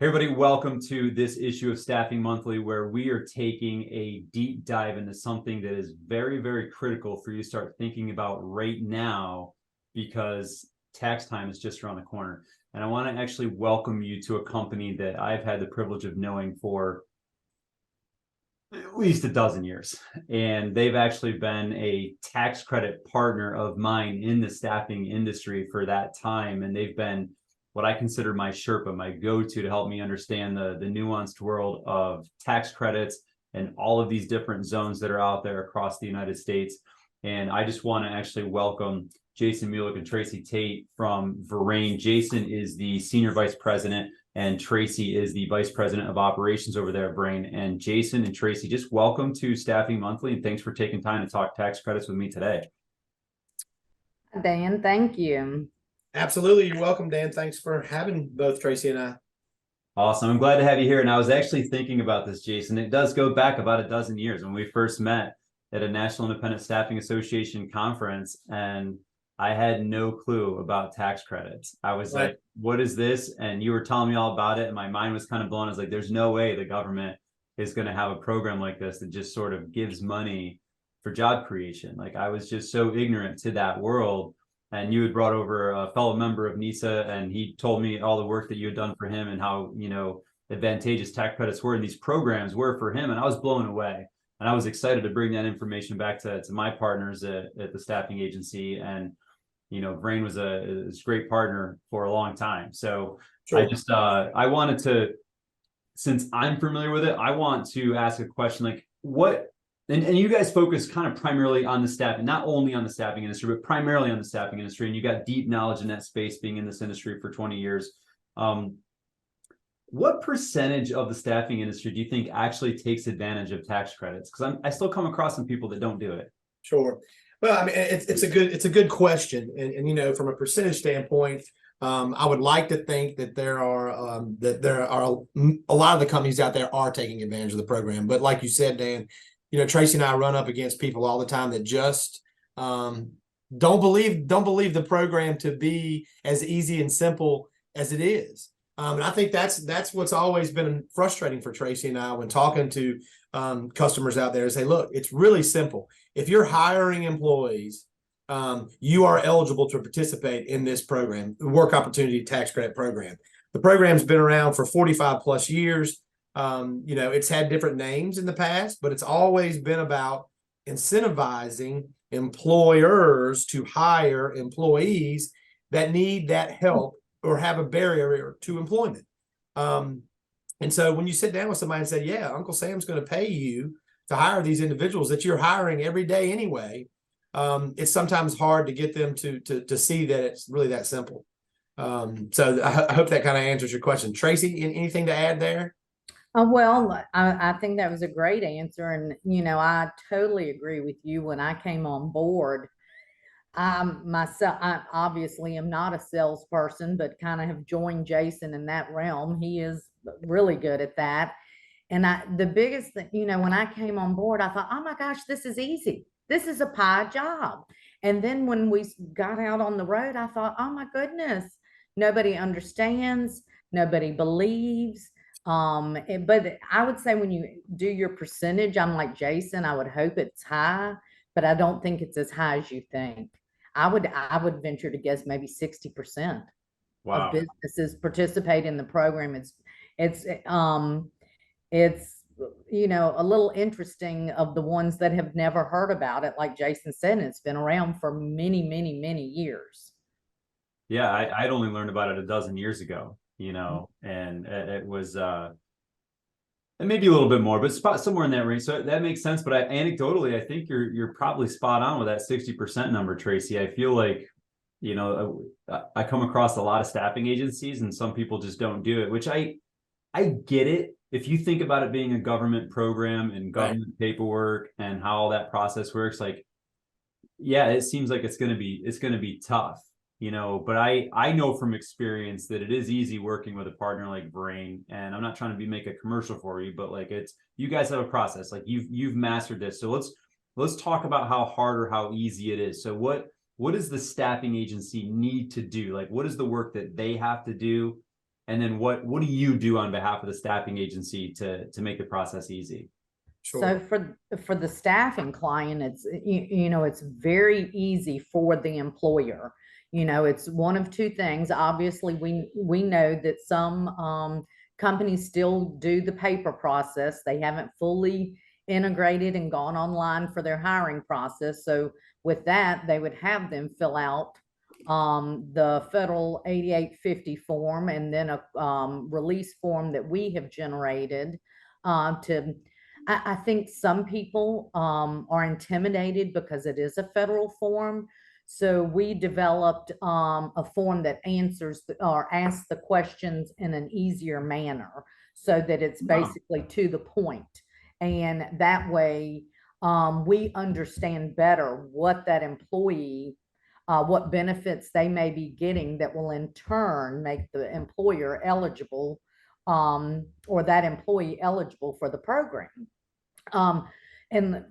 Hey everybody, welcome to this issue of Staffing Monthly, where we are taking a deep dive into something that is very, very critical for you to start thinking about right now, because tax time is just around the corner. And I want to actually welcome you to a company that I've had the privilege of knowing for at least a dozen years. And they've actually been a tax credit partner of mine in the staffing industry for that time. And they've been what I consider my Sherpa, my go-to to help me understand the nuanced world of tax credits and all of these different zones that are out there across the United States. And I just want to actually welcome Jason Muehleck and Tracy Tate from Verrain. Jason is the Senior Vice President and Tracy is the Vice President of Operations over there at Verrain. And Jason and Tracy, just welcome to Staffing Monthly, and thanks for taking time to talk tax credits with me today. Dan, thank you. Absolutely. You're welcome, Dan. Thanks for having both Tracy and I. Awesome. I'm glad to have you here. And I was actually thinking about this, Jason. It does go back about a dozen years when we first met at a National Independent Staffing Association conference. And I had no clue about tax credits. I was like, what is this? And you were telling me all about it. And my mind was kind of blown. I was like, there's no way the government is going to have a program like this that just sort of gives money for job creation. Like, I was just so ignorant to that world. And you had brought over a fellow member of NISA, and he told me all the work that you had done for him and how, advantageous tax credits were and these programs were for him. And I was blown away. And I was excited to bring that information back to my partners at the staffing agency. And, Verrain was a great partner for a long time. So sure. I wanted to, since I'm familiar with it, I want to ask a question like, and you guys focus kind of primarily on the staffing, not only on the staffing industry, but primarily on the staffing industry. And you got deep knowledge in that space, being in this industry for 20 years. What percentage of the staffing industry do you think actually takes advantage of tax credits? Because I still come across some people that don't do it. Sure. Well, I mean, it's a good question. And from a percentage standpoint, I would like to think that there are a lot of the companies out there are taking advantage of the program. But like you said, Dan, Tracy and I run up against people all the time that just don't believe the program to be as easy and simple as it is. And I think that's what's always been frustrating for Tracy and I when talking to customers out there is, hey, look, it's really simple. If you're hiring employees, you are eligible to participate in this program, the Work Opportunity Tax Credit Program. The program's been around for 45 plus years. It's had different names in the past, but it's always been about incentivizing employers to hire employees that need that help or have a barrier to employment. And so when you sit down with somebody and say, yeah, Uncle Sam's going to pay you to hire these individuals that you're hiring every day anyway, it's sometimes hard to get them to see that it's really that simple. So I hope that kind of answers your question. Tracy, anything to add there? Well, I think that was a great answer. And, I totally agree with you. When I came on board, I obviously am not a salesperson, but kind of have joined Jason in that realm. He is really good at that. And the biggest thing, when I came on board, I thought, oh my gosh, this is easy. This is a pie job. And then when we got out on the road, I thought, oh my goodness, nobody understands, nobody believes. But I would say when you do your percentage, I'm like Jason, I would hope it's high, but I don't think it's as high as you think. I would venture to guess maybe 60% of businesses participate in the program. It's a little interesting of the ones that have never heard about it. Like Jason said, it's been around for many, many, many years. Yeah, I'd only learned about it a dozen years ago. And it was and maybe a little bit more, but somewhere in that range. So that makes sense. But anecdotally, I think you're probably spot on with that 60% number, Tracy. I feel like, I come across a lot of staffing agencies and some people just don't do it, which I get it. If you think about it being a government program and government paperwork and how all that process works, like, yeah, it seems like it's going to be tough. But I know from experience that it is easy working with a partner like Verrain. And I'm not trying to make a commercial for you, but like, you guys have a process, like you've mastered this. So let's talk about how hard or how easy it is. So what does the staffing agency need to do? Like, what is the work that they have to do? And then what do you do on behalf of the staffing agency to make the process easy? Sure. So for the staffing client, it's, you know, it's very easy for the employer. You know, it's one of two things. Obviously, we know that some companies still do the paper process. They haven't fully integrated and gone online for their hiring process. So with that, they would have them fill out the federal 8850 form, and then a release form that we have generated to. I think some people are intimidated because it is a federal form. So we developed a form that answers or asks the questions in an easier manner so that it's basically to the point. And that way we understand better what that employee, what benefits they may be getting that will in turn make the employer eligible or that employee eligible for the program. And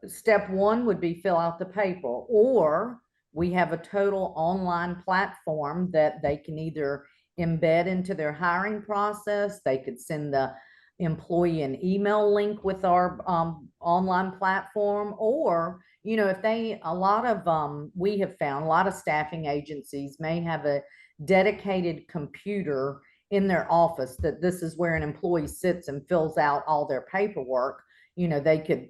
step one would be fill out the paper, or we have a total online platform that they can either embed into their hiring process. They could send the employee an email link with our online platform, or, you know, if they, we have found a lot of staffing agencies may have a dedicated computer in their office that this is where an employee sits and fills out all their paperwork. You know, they could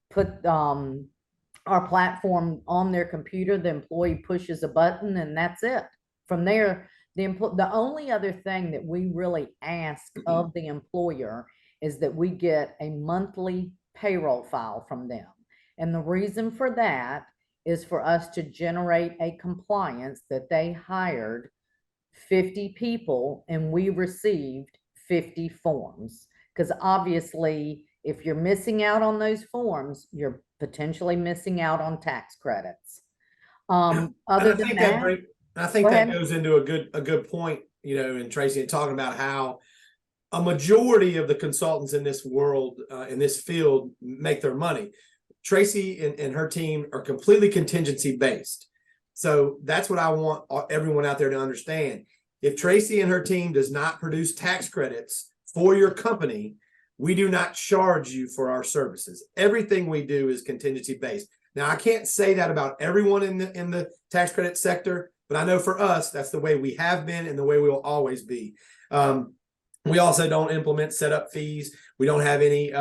put our platform on their computer, the employee pushes a button, and that's it. From there, the only other thing that we really ask of the employer is that we get a monthly payroll file from them. And the reason for that is for us to generate a compliance that they hired 50 people and we received 50 forms. Because obviously, if you're missing out on those forms, you're potentially missing out on tax credits. Other than that, I think that goes into a good point, you know, and Tracy, talking about how a majority of the consultants in this world, in this field, make their money. Tracy and her team are completely contingency based. So that's what I want everyone out there to understand. If Tracy and her team does not produce tax credits for your company, we do not charge you for our services. Everything we do is contingency based. Now, I can't say that about everyone in the tax credit sector, but I know for us, that's the way we have been and the way we will always be. We also don't implement setup fees. We don't have any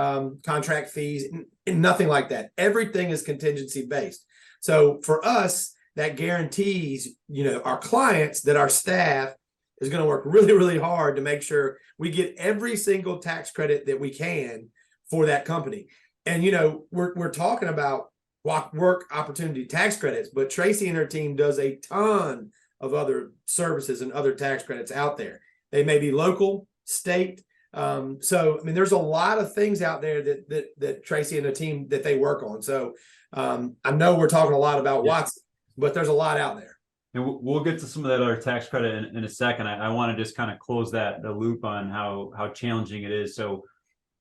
contract fees, nothing like that. Everything is contingency based. So for us, that guarantees, you know, our clients that our staff is going to work really, really hard to make sure we get every single tax credit that we can for that company. And, you know, we're talking about work opportunity tax credits, but Tracy and her team does a ton of other services and other tax credits out there. They may be local, state. So, I mean, there's a lot of things out there that Tracy and the team that they work on. So I know we're talking a lot about WOTC, but there's a lot out there. And we'll get to some of that other tax credit in a second. I want to just kind of close the loop on how challenging it is. So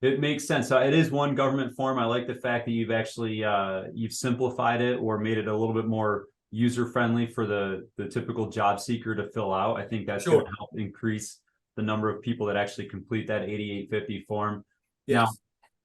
it makes sense. So it is one government form. I like the fact that you've actually you've simplified it or made it a little bit more user friendly for the typical job seeker to fill out. I think that's going to help increase the number of people that actually complete that 8850 form. Yes. Now,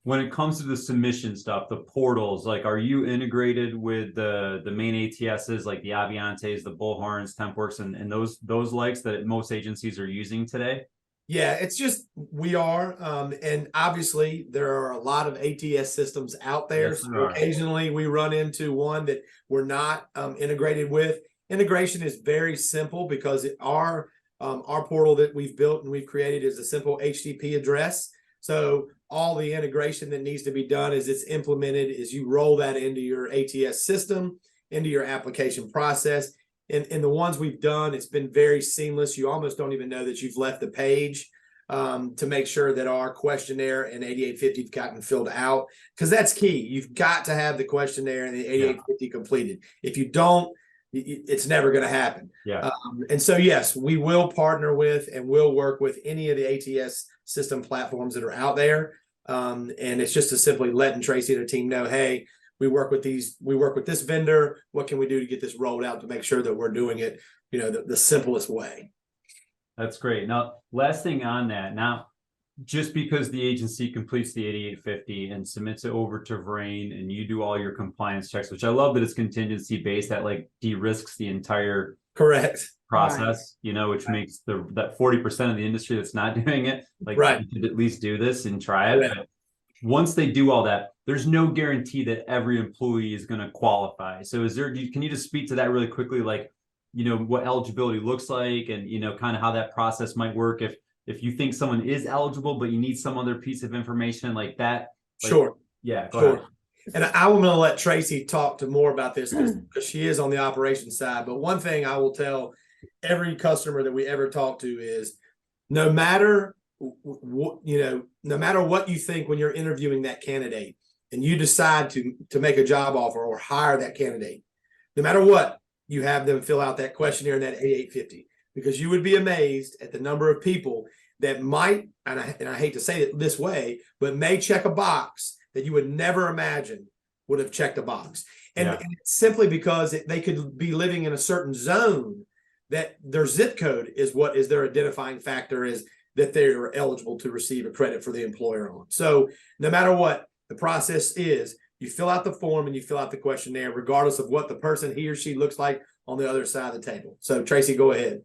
when it comes to the submission stuff, the portals, like, are you integrated with the main ATSs like the Aviantes, the Bullhorns, Tempworks, and those likes that most agencies are using today? Yeah, it's just we are, and obviously there are a lot of ATS systems out there. Yes, so occasionally we run into one that we're not integrated with. Integration is very simple because our portal that we've built and we've created is a simple HTTP address. So all the integration that needs to be done is it's implemented is you roll that into your ATS system, into your application process. And the ones we've done, it's been very seamless. You almost don't even know that you've left the page to make sure that our questionnaire and 8850 have gotten filled out, because that's key. You've got to have the questionnaire and the 8850 completed. If you don't, it's never going to happen. And so, yes, we will partner with and we'll work with any of the ATS system platforms that are out there. And it's just to simply letting Tracy and her team know, hey, we work with this vendor. What can we do to get this rolled out to make sure that we're doing it, you know, the simplest way? That's great. Now, last thing on that. Now, just because the agency completes the 8850 and submits it over to Vrain and you do all your compliance checks, which I love that it's contingency based, that like de-risks the entire Correct. process, you know, which makes that 40% of the industry that's not doing it, like Right. you could at least do this and try it. Right. But once they do all that, there's no guarantee that every employee is going to qualify. So can you just speak to that really quickly? Like, you know, what eligibility looks like and, you know, kind of how that process might work if you think someone is eligible, but you need some other piece of information like that. Like, Sure. Yeah, go Sure. ahead. And I'm going to let Tracy talk to more about this because she is on the operations side. But one thing I will tell every customer that we ever talk to is no matter what, no matter what you think when you're interviewing that candidate and you decide to make a job offer or hire that candidate, no matter what, you have them fill out that questionnaire in that 8850, because you would be amazed at the number of people that might, and I hate to say it this way, but may check a box that you would never imagine would have checked a box. And it's simply because they could be living in a certain zone that their zip code is what is their identifying factor, is that they are eligible to receive a credit for the employer on. So no matter what the process is, you fill out the form and you fill out the questionnaire, regardless of what the person, he or she, looks like on the other side of the table. So Tracy, go ahead.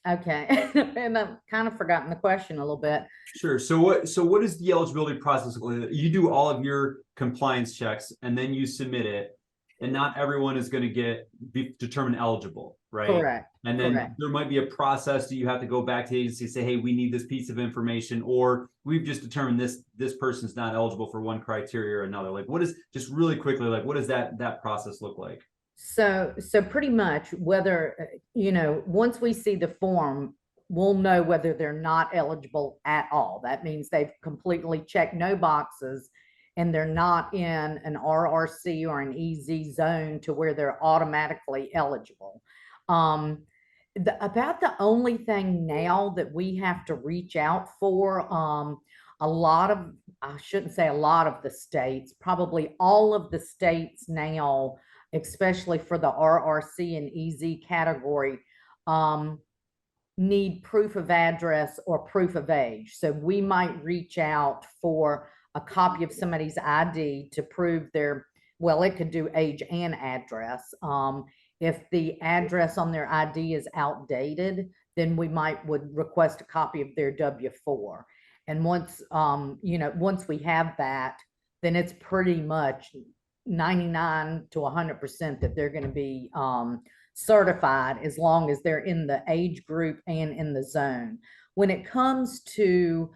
Okay. And I've kind of forgotten the question a little bit. Sure. So what is the eligibility process? You do all of your compliance checks and then you submit it, and not everyone is going to be determined eligible, right? Correct. And then Correct. there might be a process that you have to go back to the agency and say, hey, we need this piece of information, or we've just determined this person's not eligible for one criteria or another. Like, what is, just really quickly, like, what does that process look like? So pretty much whether, once we see the form, we'll know whether they're not eligible at all. That means they've completely checked no boxes and they're not in an RRC or an EZ zone to where they're automatically eligible. About the only thing now that we have to reach out for, I shouldn't say a lot of the states, probably all of the states now, especially for the RRC and EZ category, need proof of address or proof of age. So we might reach out for a copy of somebody's ID to prove it could do age and address. If the address on their ID is outdated, then we would request a copy of their W-4. And once we have that, then it's pretty much 99 to 100% that they're going to be certified, as long as they're in the age group and in the zone. When it comes to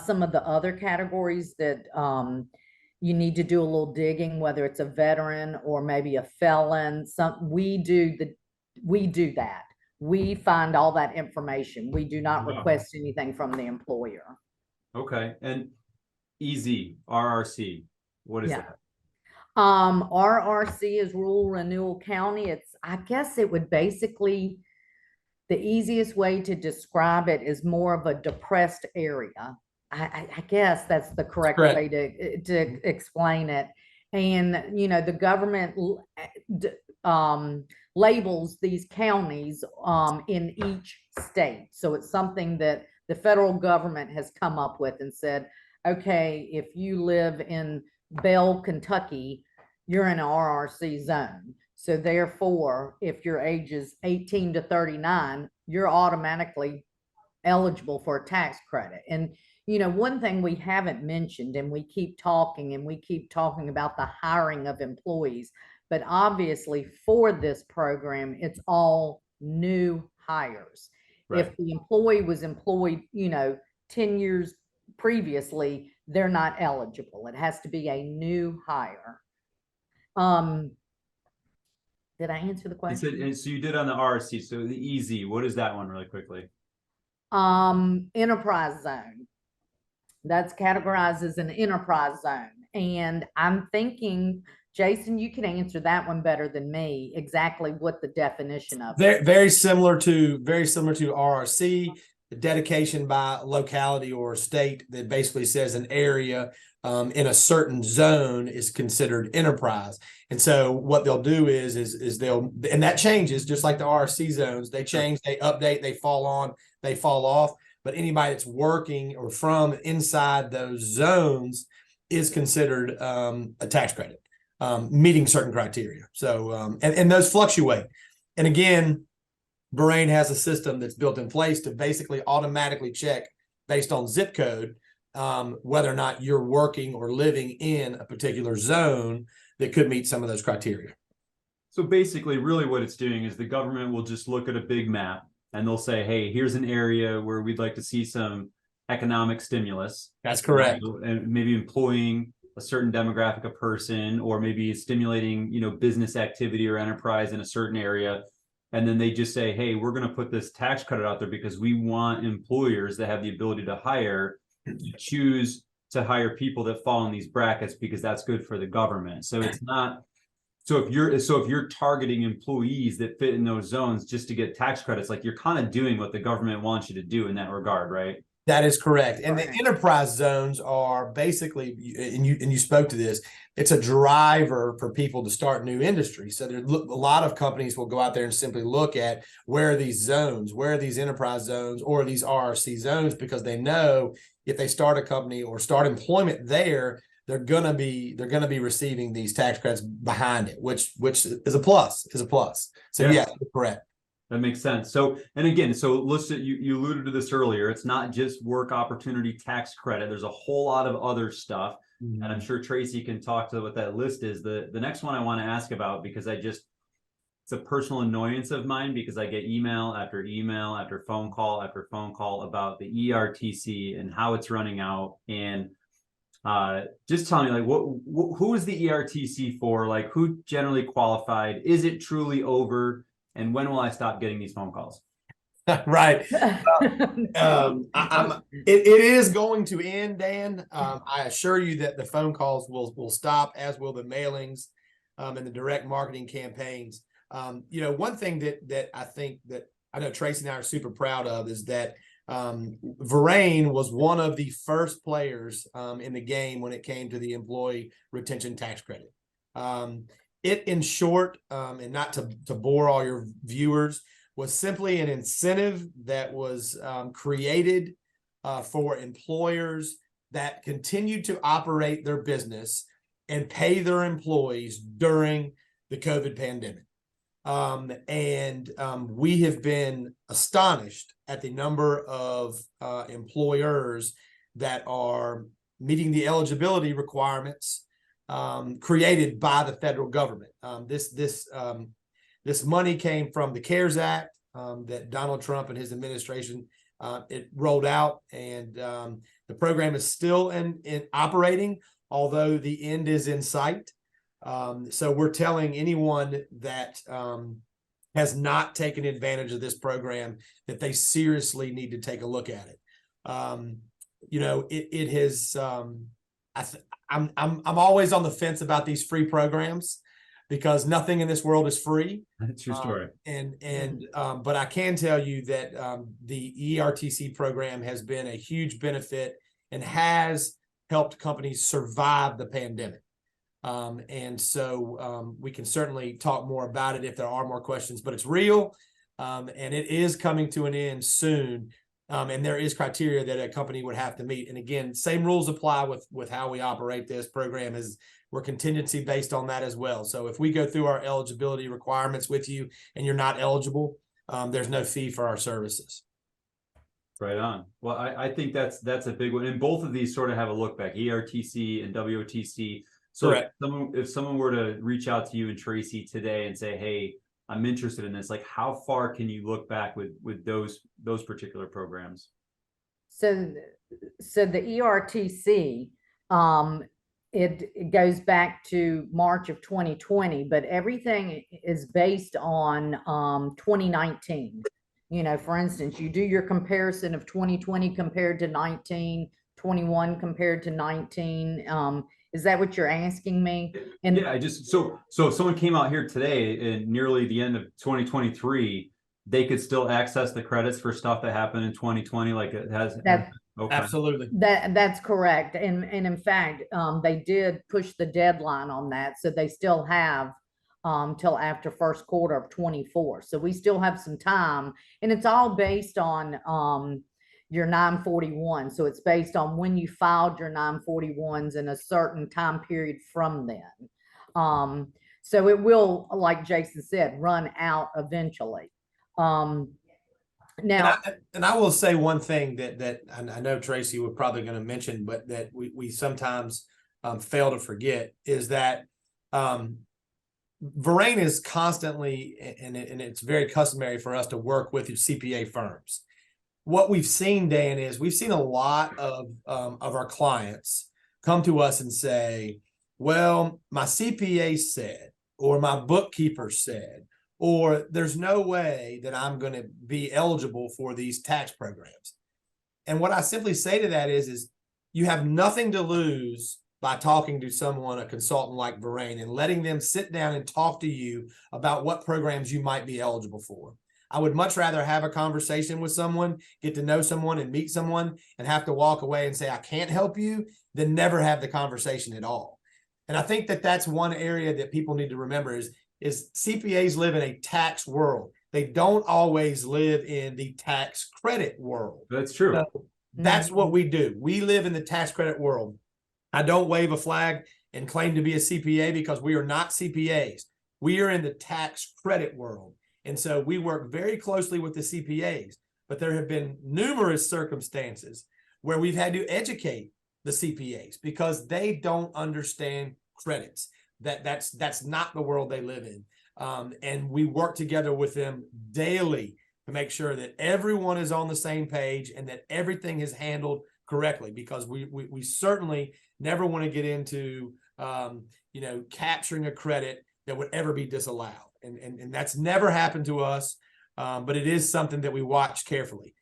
some of the other categories that you need to do a little digging, whether it's a veteran or maybe a felon, we do that. We find all that information. We do not request anything from the employer. Okay. And EZ, RRC, what is that? RRC is rural renewal county. I guess it would basically, the easiest way to describe it is more of a depressed area. I guess that's the correct way to explain it. And, the government labels these counties in each state. So it's something that the federal government has come up with and said, okay, if you live in Bell, Kentucky, you're in an RRC zone. So therefore, if your age is 18 to 39, you're automatically eligible for a tax credit. And, one thing we haven't mentioned, and we keep talking about the hiring of employees, but obviously for this program, it's all new hires. Right. If the employee was employed, 10 years previously, they're not eligible. It has to be a new hire. Did I answer the question? And so you did on the RRC. So the EZ, what is that one really quickly? Enterprise zone. That's categorized as an enterprise zone. And I'm thinking, Jason, you can answer that one better than me, exactly what the definition of it. Very similar to RRC. The dedication by locality or state that basically says an area in a certain zone is considered enterprise. And so what they'll do is and that changes just like the RRC zones. They change, they update, they fall on they fall off. But anybody that's working or from inside those zones is considered a tax credit, meeting certain criteria. So, and those fluctuate. And again, Bahrain has a system that's built in place to basically automatically check based on zip code whether or not you're working or living in a particular zone that could meet some of those criteria. So basically, really what it's doing is the government will just look at a big map and they'll say, hey, here's an area where we'd like to see some economic stimulus. That's correct. And maybe employing a certain demographic of person, or maybe stimulating, business activity or enterprise in a certain area. And then they just say, hey, we're going to put this tax credit out there because we want employers that have the ability to hire to choose to hire people that fall in these brackets because that's good for the government. So it's not. So if you're targeting employees that fit in those zones just to get tax credits, like you're kind of doing what the government wants you to do in that regard, right? That is correct. And the enterprise zones are basically, and you spoke to this, it's a driver for people to start new industries. So a lot of companies will go out there and simply look at where are these zones, where are these enterprise zones or these RRC zones, because they know if they start a company or start employment there, they're gonna be receiving these tax credits behind it, which is a plus. So yeah, correct. That makes sense. So, and again, so listen, you alluded to this earlier. It's not just work opportunity tax credit. There's a whole lot of other stuff. Mm-hmm. And I'm sure Tracy can talk to what that list is. The next one I want to ask about, because it's a personal annoyance of mine, because I get email after email after phone call after phone call about the ERTC and how it's running out. And just tell me, like, who is the ERTC for? Like, who generally qualified? Is it truly over? And when will I stop getting these phone calls? Right. It is going to end, Dan. I assure you that the phone calls will stop, as will the mailings and the direct marketing campaigns. One thing that I think that I know Tracy and I are super proud of is that Bahrain was one of the first players in the game when it came to the employee retention tax credit. It, in short, and not to bore all your viewers, was simply an incentive that was created for employers that continued to operate their business and pay their employees during the COVID pandemic. We have been astonished at the number of employers that are meeting the eligibility requirements created by the federal government. This money came from the CARES Act that Donald Trump and his administration it rolled out, and the program is still in operating, although the end is in sight. So we're telling anyone that has not taken advantage of this program that they seriously need to take a look at it. It has. I'm always on the fence about these free programs because nothing in this world is free. That's your story. But I can tell you that the ERTC program has been a huge benefit and has helped companies survive the pandemic. So we can certainly talk more about it if there are more questions, but it's real and it is coming to an end soon. And there is criteria that a company would have to meet. And again, same rules apply with how we operate this program. We're contingency based on that as well. So if we go through our eligibility requirements with you and you're not eligible, there's no fee for our services. Right on. Well, I think that's a big one. And both of these sort of have a look back, ERTC and WOTC. So if someone were to reach out to you and Tracy today and say, hey, I'm interested in this, like, how far can you look back with those particular programs? So the ERTC, it goes back to March of 2020, but everything is based on 2019. For instance, you do your comparison of 2020 compared to 19, 21 compared to 19. Is that what you're asking me? And yeah, so if someone came out here today in nearly the end of 2023, they could still access the credits for stuff that happened in 2020, like it has. Okay. Absolutely. That's correct. And in fact, they did push the deadline on that. So they still have till after first quarter of 24. So we still have some time, and it's all based on your 941. So it's based on when you filed your 941s in a certain time period from then. So it will, like Jason said, run out eventually. Now, And I will say one thing that I know Tracy was probably going to mention, but that we sometimes fail to forget is that Verrain is constantly, and it's very customary for us to work with CPA firms. What we've seen, Dan, is we've seen a lot of our clients come to us and say, well, my CPA said, or my bookkeeper said, or there's no way that I'm going to be eligible for these tax programs. And what I simply say to that is you have nothing to lose by talking to someone, a consultant like Verrain, and letting them sit down and talk to you about what programs you might be eligible for. I would much rather have a conversation with someone, get to know someone and meet someone, and have to walk away and say, I can't help you, than never have the conversation at all. And I think that that's one area that people need to remember is CPAs live in a tax world. They don't always live in the tax credit world. That's true. So that's what we do. We live in the tax credit world. I don't wave a flag and claim to be a CPA because we are not CPAs. We are in the tax credit world. And so we work very closely with the CPAs, but there have been numerous circumstances where we've had to educate the CPAs because they don't understand credits. That's not the world they live in. And we work together with them daily to make sure that everyone is on the same page and that everything is handled correctly, because we certainly never want to get into capturing a credit that would ever be disallowed. And that's never happened to us, but it is something that we watch carefully.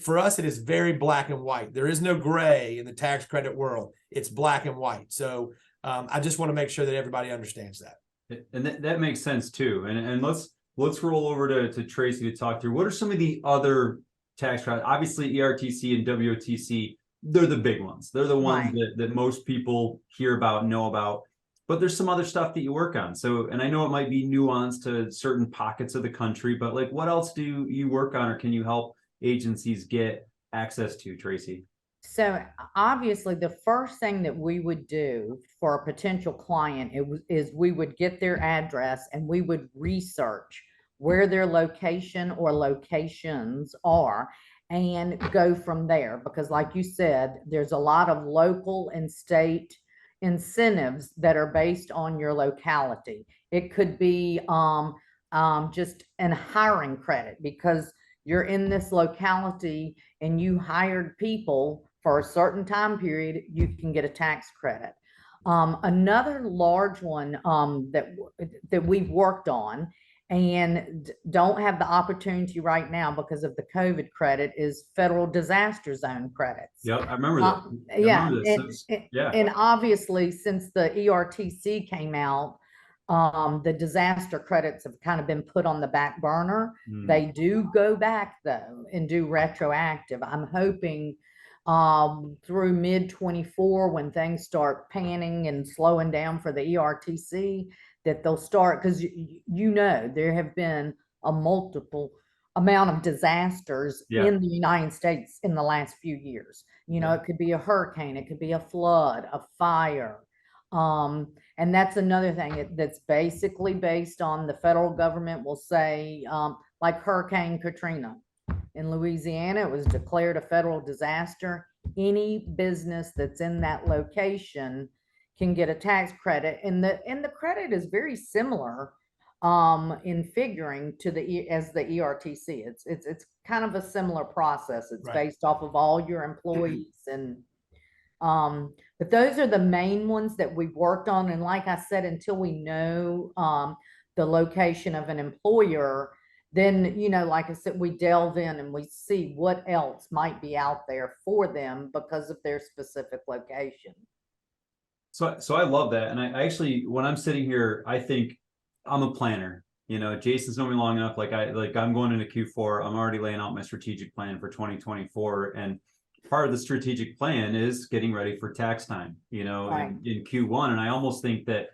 For us, it is very black and white. There is no gray in the tax credit world. It's black and white. So I just want to make sure that everybody understands that. And that makes sense too. And let's roll over to Tracy to talk through what are some of the other tax credits. Obviously, ERTC and WOTC, they're the big ones. They're the ones that most people hear about, know about. But there's some other stuff that you work on. So, and I know it might be nuanced to certain pockets of the country, but like what else do you work on, or can you help agencies get access to, Tracy? So obviously the first thing that we would do for a potential client is we would get their address and we would research where their location or locations are and go from there. Because like you said, there's a lot of local and state incentives that are based on your locality. It could be just an hiring credit because you're in this locality and you hired people for a certain time period, you can get a tax credit. Another large one that we've worked on and don't have the opportunity right now because of the COVID credit is federal disaster zone credits. Yep, I remember that. Yeah, and obviously since the ERTC came out, the disaster credits have kind of been put on the back burner. They do go back though and do retroactive. I'm hoping through mid-24 when things start panning and slowing down for the ERTC that they'll start, because there have been a multiple amount of disasters in the United States in the last few years. It could be a hurricane, it could be a flood, a fire. And that's another thing that's basically based on the federal government will say, like Hurricane Katrina in Louisiana, it was declared a federal disaster. Any business that's in that location can get a tax credit, and the credit is very similar in figuring to as the ERTC. It's kind of a similar process. It's based off of all your employees and but those are the main ones that we've worked on. And like I said, until we know the location of an employer, then, like I said, we delve in and we see what else might be out there for them because of their specific location. So I love that. And I actually, when I'm sitting here, I think I'm a planner. Jason's known me long enough. I'm going into Q4. I'm already laying out my strategic plan for 2024. And part of the strategic plan is getting ready for tax time, in Q1. And I almost think that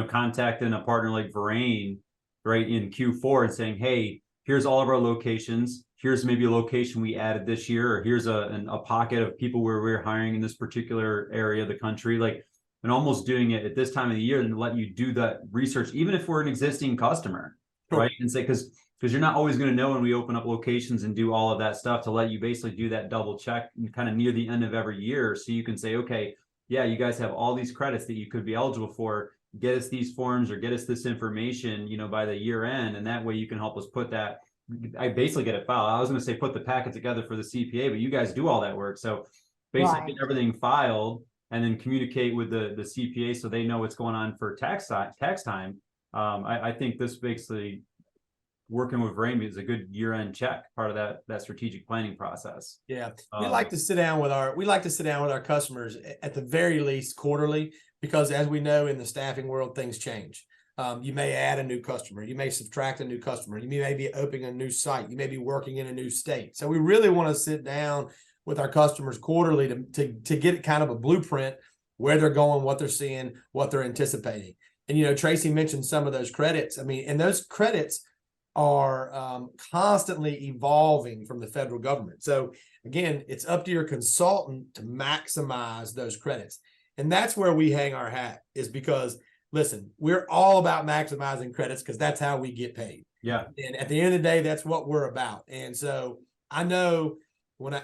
contacting a partner like Verane, right, in Q4 and saying, hey, here's all of our locations. Here's maybe a location we added this year, or here's a pocket of people where we're hiring in this particular area of the country, like, and almost doing it at this time of the year and let you do that research, even if we're an existing customer, right? And say, because you're not always going to know when we open up locations and do all of that stuff, to let you basically do that double check kind of near the end of every year. So you can say, okay, yeah, you guys have all these credits that you could be eligible for. Get us these forms or get us this information, by the year end. And that way you can help us put that. I basically get it filed. I was going to say put the packet together for the CPA, but you guys do all that work. So basically get everything filed and then communicate with the CPA so they know what's going on for tax time. I think this basically working with Verame is a good year-end check, part of that strategic planning process. Yeah, we like to sit down with our customers at the very least quarterly, because as we know, in the staffing world, things change. You may add a new customer, you may subtract a new customer, you may be opening a new site, you may be working in a new state. So we really want to sit down with our customers quarterly to get kind of a blueprint, where they're going, what they're seeing, what they're anticipating. And Tracy mentioned some of those credits. And those credits are constantly evolving from the federal government. So again, it's up to your consultant to maximize those credits. And that's where we hang our hat, is because, listen, we're all about maximizing credits because that's how we get paid. Yeah. And at the end of the day, that's what we're about. And so I know when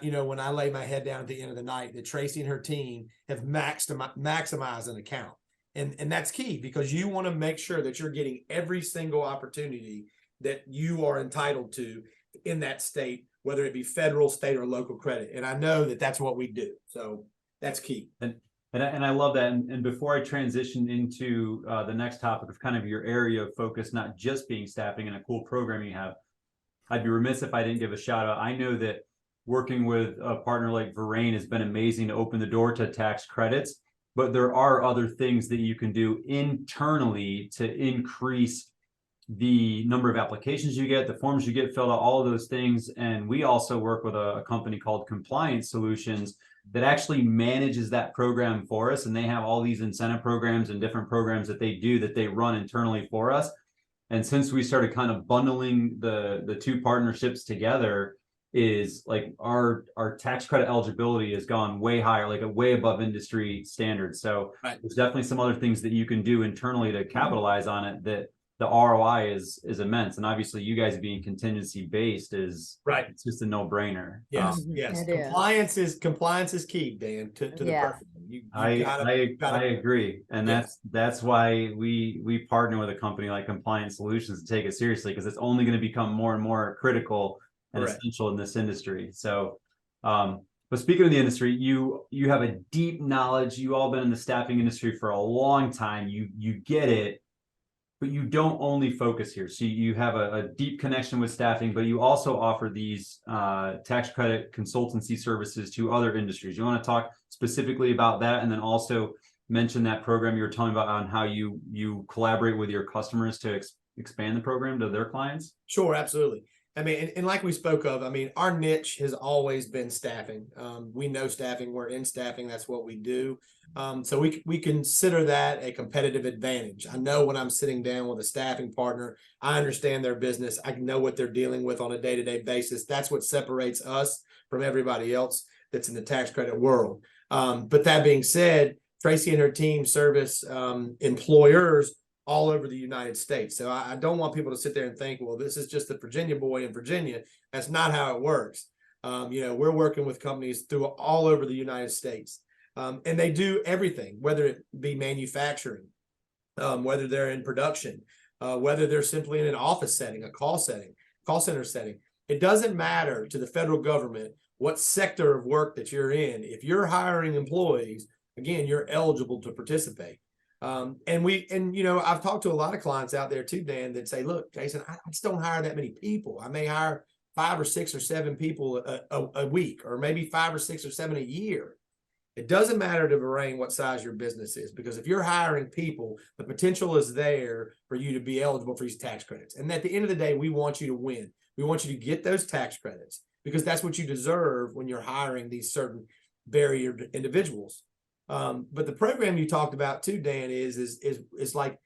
I lay my head down at the end of the night, that Tracy and her team have maximized an account. And that's key, because you want to make sure that you're getting every single opportunity that you are entitled to in that state, whether it be federal, state, or local credit. And I know that that's what we do. So that's key. And I love that. And before I transition into the next topic of kind of your area of focus, not just being staffing and a cool program you have, I'd be remiss if I didn't give a shout out. I know that working with a partner like Verane has been amazing to open the door to tax credits, but there are other things that you can do internally to increase the number of applications you get, the forms you get filled out, all of those things. And we also work with a company called Compliance Solutions that actually manages that program for us. And they have all these incentive programs and different programs that they run internally for us. And since we started kind of bundling the two partnerships together, is like our tax credit eligibility has gone way higher, like way above industry standards. So there's definitely some other things that you can do internally to capitalize on it, that the ROI is immense. And obviously you guys being contingency based is right. It's just a no-brainer. Yes. Compliance is key, Dan, to the person. I agree. And that's why we partner with a company like Compliance Solutions to take it seriously, because it's only going to become more and more critical and essential in this industry. So but speaking of the industry, you have a deep knowledge. You all been in the staffing industry for a long time. You get it. But you don't only focus here. So you have a deep connection with staffing, but you also offer these tax credit consultancy services to other industries. You want to talk specifically about that, and then also mention that program you were telling about on how you collaborate with your customers to expand the program to their clients? Sure, absolutely. And like we spoke of, our niche has always been staffing. We know staffing, we're in staffing, that's what we do. So we consider that a competitive advantage. I know when I'm sitting down with a staffing partner, I understand their business. I know what they're dealing with on a day-to-day basis. That's what separates us from everybody else that's in the tax credit world. But that being said, Tracy and her team service employers all over the United States. So I don't want people to sit there and think, well, this is just the Virginia boy in Virginia. That's not how it works. We're working with companies through all over the United States. And they do everything, whether it be manufacturing, whether they're in production, whether they're simply in an office setting, a call center setting. It doesn't matter to the federal government what sector of work that you're in. If you're hiring employees, again, you're eligible to participate. I've talked to a lot of clients out there too, Dan, that say, look, Jason, I just don't hire that many people. I may hire 5 or 6 or 7 people a week, or maybe 5 or 6 or 7 a year. It doesn't matter to Verane what size your business is, because if you're hiring people, the potential is there for you to be eligible for these tax credits. And at the end of the day, we want you to win. We want you to get those tax credits, because that's what you deserve when you're hiring these certain barrier individuals. But the program you talked about too, Dan, is like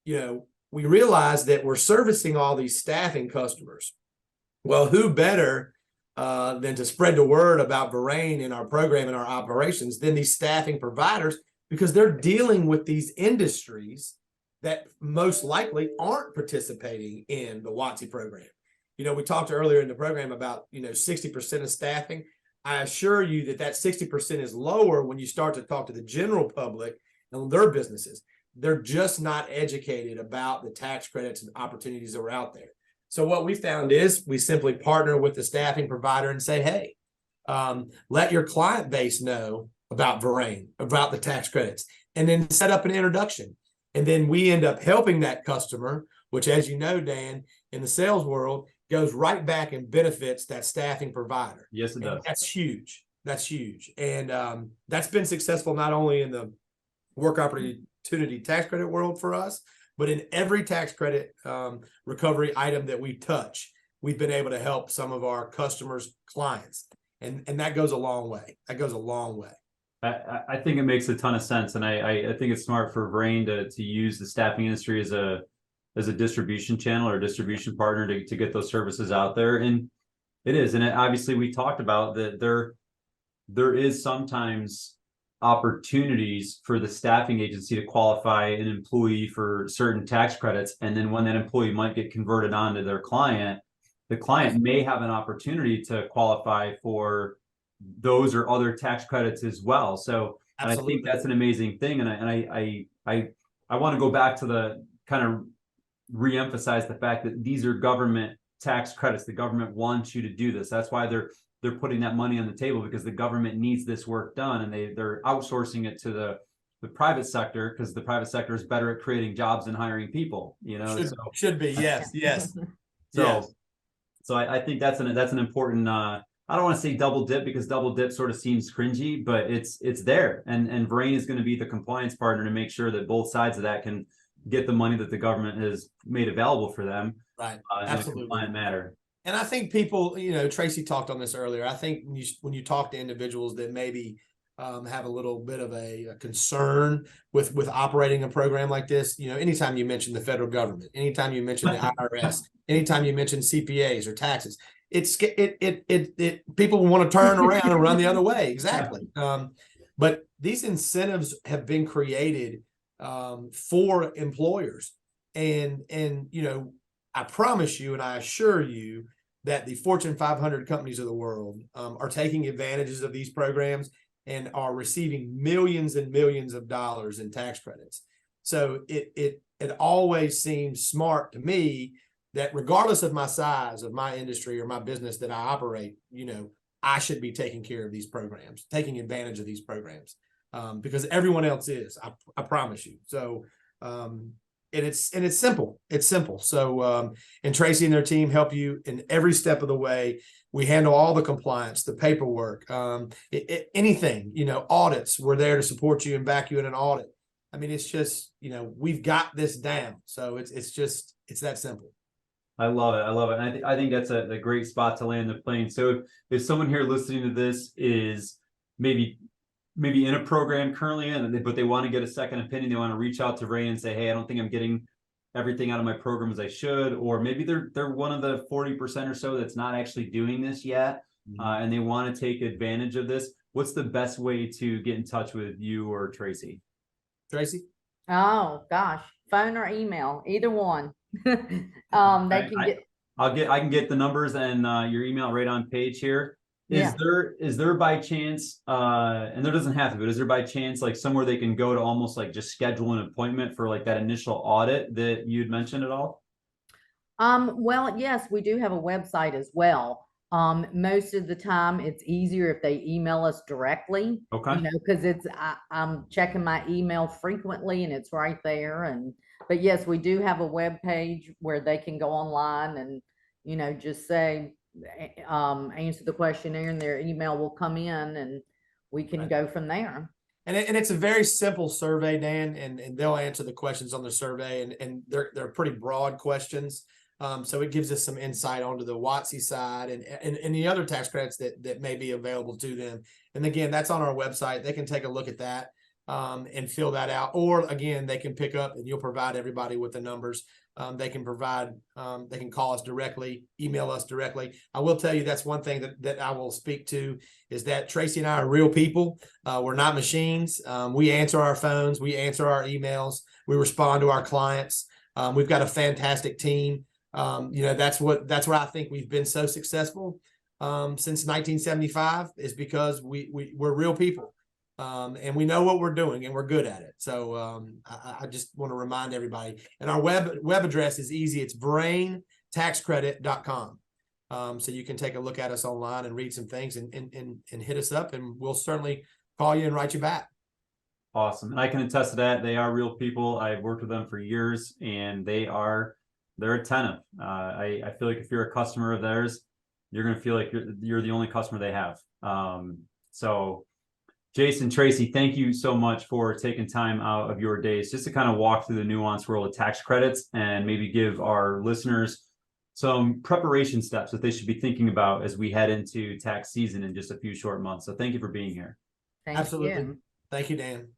we realized that we're servicing all these staffing customers. Well, who better than to spread the word about Verrain in our program and our operations than these staffing providers, because they're dealing with these industries that most likely aren't participating in the WOTC program. We talked earlier in the program about, 60% of staffing. I assure you that 60% is lower when you start to talk to the general public and their businesses. They're just not educated about the tax credits and opportunities that are out there. So what we found is we simply partner with the staffing provider and say, hey, let your client base know about Verrain, about the tax credits, and then set up an introduction. And then we end up helping that customer, which, as you know, Dan, in the sales world, goes right back and benefits that staffing provider. Yes, it does. That's huge. That's huge. And that's been successful not only in the work opportunity tax credit world for us, but in every tax credit recovery item that we touch, we've been able to help some of our customers' clients. And that goes a long way. That goes a long way. I think it makes a ton of sense. And I think it's smart for Verrain to use the staffing industry as a distribution channel or distribution partner to get those services out there. And it is. And obviously we talked about that there is sometimes opportunities for the staffing agency to qualify an employee for certain tax credits. And then when that employee might get converted on to their client, the client may have an opportunity to qualify for those or other tax credits as well. So and I think that's an amazing thing. And I want to go back to the kind of reemphasize the fact that these are government tax credits. The government wants you to do this. That's why they're putting that money on the table, because the government needs this work done, and they're outsourcing it to the private sector, because the private sector is better at creating jobs and hiring people. Should be. Yes. So I think that's an important. I don't want to say double dip, because double dip sort of seems cringy, but it's there, and Verrain is going to be the compliance partner to make sure that both sides of that can get the money that the government has made available for them. Right. In a compliant manner. And I think people, Tracy talked on this earlier. I think when you talk to individuals that maybe have a little bit of a concern with operating a program like this, anytime you mention the federal government, anytime you mention the IRS, anytime you mention CPAs or taxes, people want to turn around and run the other way. Exactly. But these incentives have been created for employers, and I promise you and I assure you that the Fortune 500 companies of the world are taking advantages of these programs and are receiving millions and millions of dollars in tax credits. So it always seems smart to me that regardless of my size of my industry or my business that I operate, I should be taking care of these programs, taking advantage of these programs, because everyone else is. I promise you. So and it's simple. It's simple. So and Tracy and their team help you in every step of the way. We handle all the compliance, the paperwork, anything, audits. We're there to support you and back you in an audit. I mean, it's just, we've got this down. So it's that simple. I love it. And I think that's a great spot to land the plane. So if someone here listening to this is maybe in a program currently, but they want to get a second opinion, they want to reach out to Ray and say, hey, I don't think I'm getting everything out of my program as I should, or maybe they're one of the 40% or so that's not actually doing this yet, and they want to take advantage of this. What's the best way to get in touch with you or Tracy? Tracy? Oh gosh, phone or email, either one. They can get. I can get the numbers and your email right on page here. Is there by chance, and there doesn't have to, but is there by chance like somewhere they can go to almost like just schedule an appointment for like that initial audit that you'd mentioned at all? Well, yes, we do have a website as well. Most of the time it's easier if they email us directly. Okay. Because I'm checking my email frequently and it's right there. But yes, we do have a web page where they can go online and, just say, answer the questionnaire and their email will come in and we can go from there. And it's a very simple survey, Dan, and they'll answer the questions on the survey, and they're pretty broad questions. So it gives us some insight onto the WOTC side and the other tax credits that may be available to them. And again, that's on our website. They can take a look at that. and fill that out. Or again, they can pick up and you'll provide everybody with the numbers. They can call us directly, email us directly. I will tell you that's one thing that I will speak to is that Tracy and I are real people. We're not machines. We answer our phones, we answer our emails, we respond to our clients. We've got a fantastic team. That's where I think we've been so successful since 1975 is because we're real people. And we know what we're doing and we're good at it. So I just want to remind everybody. And our web address is easy. It's braintaxcredit.com. So you can take a look at us online and read some things and hit us up, and we'll certainly call you and write you back. Awesome. And I can attest to that. They are real people. I've worked with them for years and they're attentive. I feel like if you're a customer of theirs, you're going to feel like you're the only customer they have. So Jason, Tracy, thank you so much for taking time out of your days just to kind of walk through the nuanced world of tax credits and maybe give our listeners some preparation steps that they should be thinking about as we head into tax season in just a few short months. So thank you for being here. Thank Absolutely. you. Thank you, Dan.